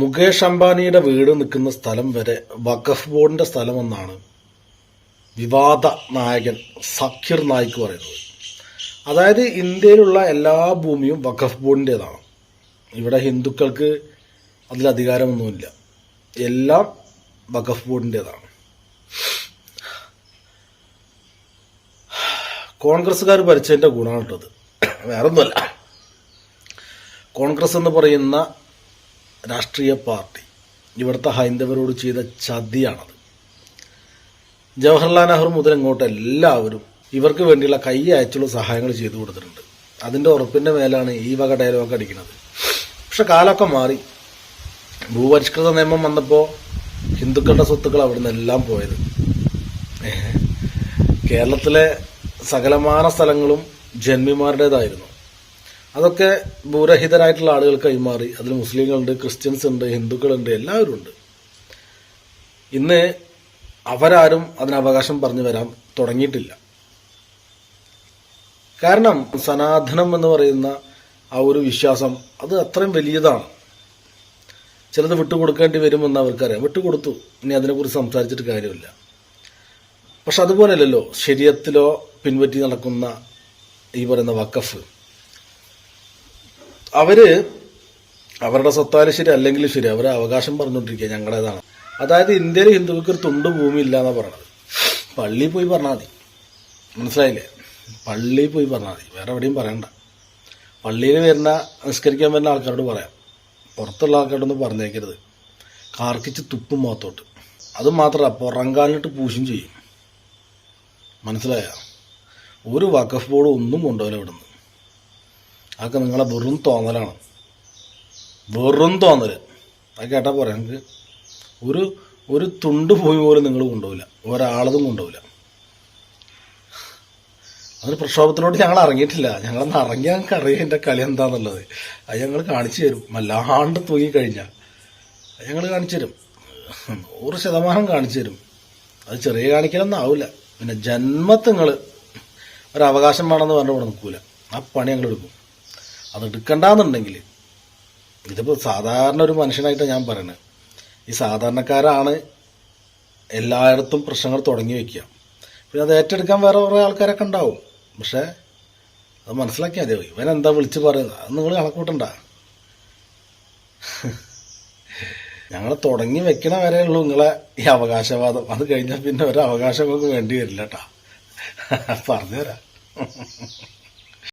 മുകേഷ് അംബാനിയുടെ വീട് നിൽക്കുന്ന സ്ഥലം വരെ വഖഫ് ബോർഡിന്റെ സ്ഥലമെന്നാണ് വിവാദ നായകൻ സക്കീർ നായിക്ക് പറയുന്നത്. അതായത് ഇന്ത്യയിലുള്ള എല്ലാ ഭൂമിയും വഖഫ് ബോർഡിൻ്റെതാണ്. ഇവിടെ ഹിന്ദുക്കൾക്ക് അതിൽ അധികാരമൊന്നുമില്ല, എല്ലാം വഖഫ് ബോർഡിൻ്റെതാണ്. കോൺഗ്രസ്സുകാർ ഭരിച്ചതിൻ്റെ ഗുണമാണ് ഇട്ടത്, വേറൊന്നുമല്ല. കോൺഗ്രസ് എന്ന് പറയുന്ന രാഷ്ട്രീയ പാർട്ടി ഇവിടുത്തെ ഹൈന്ദവരോട് ചെയ്ത ചതിയാണത്. ജവഹർലാൽ നെഹ്റു മുതൽ ഇങ്ങോട്ട് എല്ലാവരും ഇവർക്ക് വേണ്ടിയുള്ള കൈ അയച്ചുള്ള സഹായങ്ങൾ ചെയ്തു കൊടുത്തിട്ടുണ്ട്. അതിൻ്റെ ഉറപ്പിൻ്റെ മേലാണ് ഈ വക ഡയലോഗ് അടിക്കുന്നത്. പക്ഷെ കാലമൊക്കെ മാറി. ഭൂപരിഷ്കൃത നിയമം വന്നപ്പോൾ ഹിന്ദുക്കളുടെ സ്വത്തുക്കൾ അവിടെ നിന്നെല്ലാം പോയത്. കേരളത്തിലെ സകലമാന സ്ഥലങ്ങളും ജന്മിമാരുടേതായിരുന്നു. അതൊക്കെ ഭൂരഹിതരായിട്ടുള്ള ആളുകൾ കൈമാറി. അതിൽ മുസ്ലിങ്ങളുണ്ട്, ക്രിസ്ത്യൻസ് ഉണ്ട്, ഹിന്ദുക്കളുണ്ട്, എല്ലാവരും ഉണ്ട്. ഇന്ന് അവരാരും അതിന് അവകാശം പറഞ്ഞു വരാൻ തുടങ്ങിയിട്ടില്ല. കാരണം സനാതനം എന്ന് പറയുന്ന ആ ഒരു വിശ്വാസം അത് അത്രയും വലിയതാണ്. ചിലത് വിട്ടുകൊടുക്കേണ്ടി വരുമെന്ന് അവർക്കറിയാം. വിട്ടുകൊടുത്തു, ഇനി അതിനെക്കുറിച്ച് സംസാരിച്ചിട്ട് കാര്യമില്ല. പക്ഷെ അതുപോലെയല്ലല്ലോ ശരീഅത്തിലോ പിൻപറ്റി നടക്കുന്ന ഈ പറയുന്ന വഖഫ്. അവര് അവരുടെ സ്വത്തായാലും ശരി അല്ലെങ്കിലും ശരി അവരെ അവകാശം പറഞ്ഞുകൊണ്ടിരിക്കുക ഞങ്ങളുടേതാണ്. അതായത് ഇന്ത്യയിൽ ഹിന്ദുക്കൾക്ക് ഒരു തുണ്ട് ഭൂമി ഇല്ല എന്നാണ് പറയണത്. പള്ളിയിൽ പോയി പറഞ്ഞാൽ മതി, മനസ്സിലായില്ലേ? പള്ളിയിൽ പോയി പറഞ്ഞാൽ മതി, വേറെ എവിടെയും പറയണ്ട. പള്ളിയിൽ വരുന്ന നിസ്കരിക്കാൻ വരുന്ന ആൾക്കാരോട് പറയാം, പുറത്തുള്ള ആൾക്കാരോടൊന്നും പറഞ്ഞേക്കരുത്. കാർക്കിച്ച് തുപ്പും മുഖത്തോട്ട്. അത് മാത്രമല്ല, പുറങ്കാലിട്ട് പൂശും ചെയ്യും. മനസ്സിലായ? ഒരു വഖഫ് ബോർഡ് ഒന്നും കൊണ്ടുപോകില്ല ഇവിടുന്ന്. അതൊക്കെ നിങ്ങളെ വെറും തോന്നലാണ്, വെറും തോന്നൽ. അത് കേട്ടാൽ പോരാ, നിങ്ങൾക്ക് ഒരു തുണ്ട് ഭൂമി പോലും നിങ്ങൾ കൊണ്ടുപോകില്ല, ഒരാളതും കൊണ്ടുപോകില്ല. അതിന് പ്രക്ഷോഭത്തിനോട് ഞങ്ങൾ ഇറങ്ങിയിട്ടില്ല. ഞങ്ങളൊന്ന് ഇറങ്ങിയാൽ ഞങ്ങൾക്ക് അറിയാം എൻ്റെ കളി എന്താണെന്നുള്ളത്. അത് ഞങ്ങൾ കാണിച്ചു തരും. വല്ലാണ്ട് തൂങ്ങിക്കഴിഞ്ഞാൽ അത് ഞങ്ങൾ കാണിച്ചു തരും, 100% കാണിച്ചു തരും. അത് ചെറിയ കാണിക്കലൊന്നും ആവില്ല. പിന്നെ ജന്മത്തിൽ ഒരവകാശം വേണമെന്ന് പറഞ്ഞാൽ ഇവിടെ നിൽക്കൂല. ആ പണി ഞങ്ങൾ എടുക്കും. അത് എടുക്കണ്ടെന്നുണ്ടെങ്കിൽ, ഇതിപ്പോൾ സാധാരണ ഒരു മനുഷ്യനായിട്ടാണ് ഞാൻ പറയുന്നത്. ഈ സാധാരണക്കാരാണ് എല്ലായിടത്തും പ്രശ്നങ്ങൾ തുടങ്ങി വയ്ക്കുക. പിന്നെ അത് ഏറ്റെടുക്കാൻ വേറെ കുറേ ആൾക്കാരൊക്കെ ഉണ്ടാവും. പക്ഷേ അത് മനസ്സിലാക്കിയാൽ മതി. ഇവനെന്താ വിളിച്ച് പറയുന്നത് അത് നിങ്ങൾ കണക്കൂട്ടണ്ട. ഞങ്ങൾ തുടങ്ങി വെക്കണ വരെ ഉള്ളൂ നിങ്ങളെ ഈ അവകാശവാദം. അത് കഴിഞ്ഞാൽ പിന്നെ ഒരു അവകാശം നമുക്ക് വേണ്ടി വരില്ല കേട്ടോ. പറഞ്ഞുതരാം.